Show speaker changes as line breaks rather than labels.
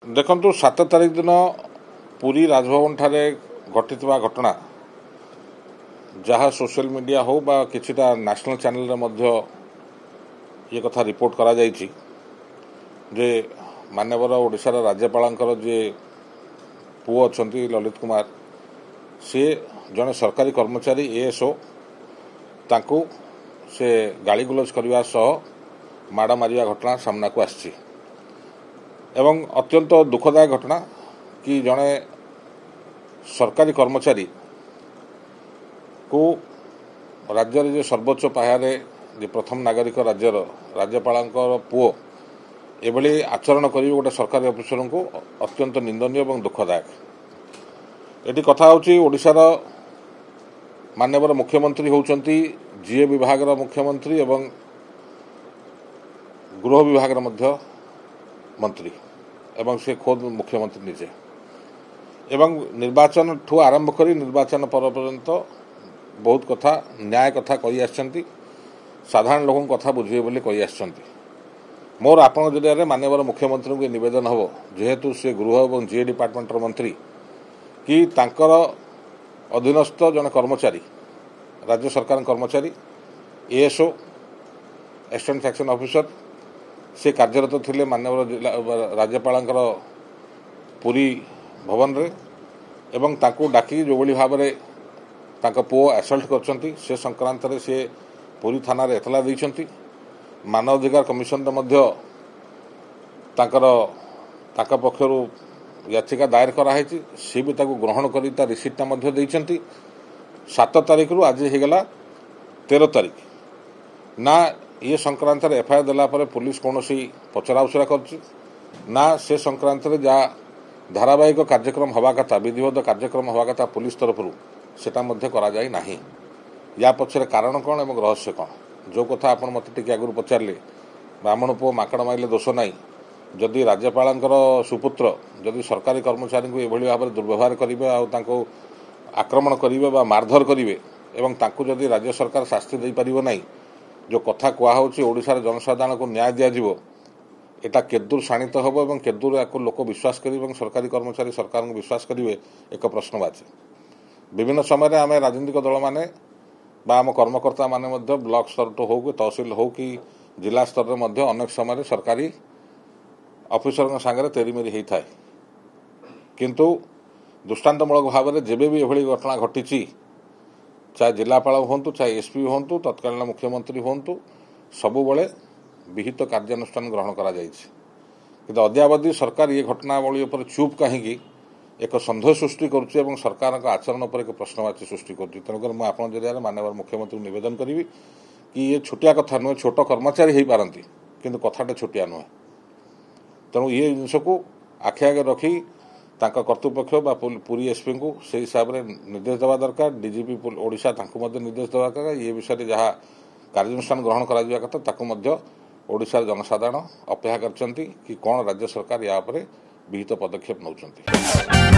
देखु 7 तारिख दिन पुरी राजभवन ठारे घटिथिबा घटना जहाँ सोशल मीडिया हो बा किछिटा नेशनल चैनल रे मध्य ये कथा रिपोर्ट करा जायछि जे माननीय ओडिशा राज्यपाल जे पुओ अछंती ललित कुमार से जने सरकारी कर्मचारी एएसओ तांको से गाली गुलज करने सह माड़ मारिया घटना सामना को आछि एवं अत्यंत दुखदायक घटना कि जड़े सरकारी कर्मचारी को राज्य जे सर्वोच्च पाह्यारे जे प्रथम नागरिक राज्यर राज्यपाल पुओ एभली आचरण कर गोटे सरकारी अफिसर को अत्यंत निंदनीय और दुखदायक। एटी कथा होची ओडिशार माननीय मुख्यमंत्री होउचंती जीए विभाग मुख्यमंत्री एवं गृह विभाग मध्य मंत्री एवं से खुद मुख्यमंत्री निजे एवं निर्वाचन ठू आरंभ कर निर्वाचन पर पर्यंत बहुत कथा न्याय कथा कही आछंती साधारण लोक कथा बुझे बोली कही आछंती। मोर आपण जरिया माननीय मुख्यमंत्री को निवेदन हम जेहेतु से गृह और जीए डिपार्टमेंटर मंत्री कि तांकर अधीनस्थ जन कर्मचारी राज्य सरकार कर्मचारी एएसओ असिस्टेंट सेक्शन ऑफिसर से कार्यरत थिले माननीय राज्यपाल पुरी भवन रे एवं तांको डाकी जो भाव में तांको पुओ असल्ट करछंती से संक्रांत रे से पुरी थाना रे एतला दैछंती मानवाधिकार कमिशन मध्य तांकर पक्षरु याचिका दायर कराई सी भी ताको ग्रहण करी ता रिसीप्टा मध्य दैछंती 7 तारिख रु आज हो गला 13 तारिख ना ये संक्रांत एफआईआर देला परे पुलिस कौन पचरा उचरा कर ना से संक्रांत जा धारावाहिक कार्यक्रम हवा कथा विधिवत कार्यक्रम हवा कथा पुलिस तरफ सेटा मध्य करा जाई नाही। या पछरे कारण कौन एवं रहस्य कौन जो कथा आपण मत टिके आगु पचारे ब्राह्मण पुओ माकड़ माइले दोष नाई जदि राज्यपाल सुपुत्र जदि सरकारी कर्मचारी को एभली भाव दुर्व्यवहार करेंगे आक्रमण करेंगे मारधर करेंगे एवं तांको जदि राज्य सरकार शास्ति दे पारिबो नाही जो कथा कहुच्छी ओडिशार जनसाधारण को न्याय दिज्व एटा केदूर शाणित हम और केदूर या लोक विश्वास करेंगे सरकारी कर्मचारी सरकार को विश्वास करेंगे एक प्रश्नवाची। विभिन्न समय आम राजनीतिक दल मैंने आम कर्मकर्ता माने ब्लॉक स्तर तो हो कि तहसिल हो कि जिला स्तर में अनेक समय सरकारी ऑफिसर सांगे तेरीमेरी होता है किंतु दृष्टांतमूलक भाव में जेबे भी एभली घटना घटी चाहे जिलापाल हूँ चाहे एसपी हूँ तत्कालीन मुख्यमंत्री हूँ सबुबले विहित कार्यानुष्ठान ग्रहण करा जायछि किंतु अद्यावधि सरकार ये घटनावली पर चुप कहीं एक सन्देह सृष्टि करुच्ची एवं सरकार का आचरण पर एक प्रश्नवाची सृष्टि करुच्ची। तेणुकर मुझे आपन जरिया माननीय मुख्यमंत्री निवेदन करी कि ये छोटिया कथा नुहे छोट कर्मचारी हो पारती किंतु कथाटे छोटिया नुहे तेणु ये जिनस को आखि आगे रखी तांका कर्तृपक्ष बा पुरी एसपी को से हिसाब से निर्देश देवा दरकार डीजीपी ओडिशा निर्देश देवा दरकार ये विषय में जहाँ कार्यानुष्ठान ग्रहण करा कथा ताकू ओडिशार जनसाधारण अपेक्षा करछंती कि कौन राज्य सरकार या विहित पदक्षेप नौछंती।